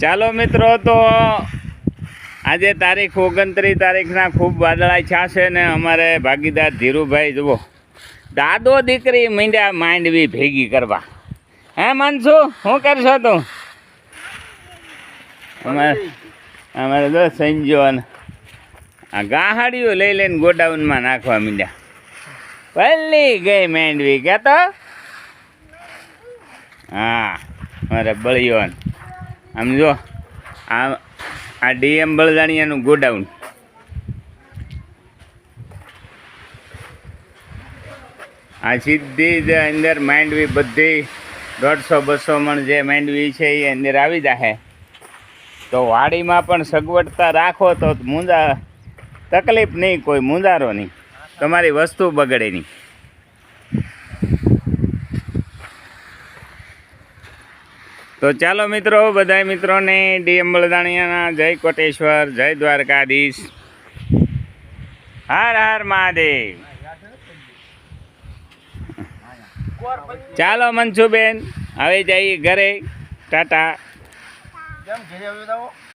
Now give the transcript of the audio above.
ચાલો મિત્રો, તો આજે તારીખ 29 તારીખના ખૂબ વાદળા છા છે ને અમારે ભાગીદાર ધીરુભાઈ જુઓ દાદો દીકરી મીંડ્યા માંડવી ભેગી કરવા. હે મનસુ, શું કરશો તું? અમારે તો સંજો ને આ ગાહાડીઓ લઈ લઈને ગોડાઉનમાં નાખવા મીંડ્યા. પલ્લી ગઈ માંડવી કહેતો. હા, મારે બળીઓ આમ જો આ ડીએમ બળદાણિયાનું ગોડાઉન. આ સીધી જ અંદર માંડવી બધી 150-200 મણ જે માંડવી છે એ અંદર આવી જશે. તો વાડીમાં પણ સગવડતા રાખો તો તકલીફ નહીં, કોઈ મુંજારો નહીં, તમારી વસ્તુ બગડે નહીં. તો ચાલો મિત્રો, બધા મિત્રોને ડીએમ બળદાણિયાના જય કોટેશ્વર, જય દ્વારકાધીશ, હર હર મહાદેવ. ચાલો મનસુબેન, હવે જઈએ ઘરે. ટાટા.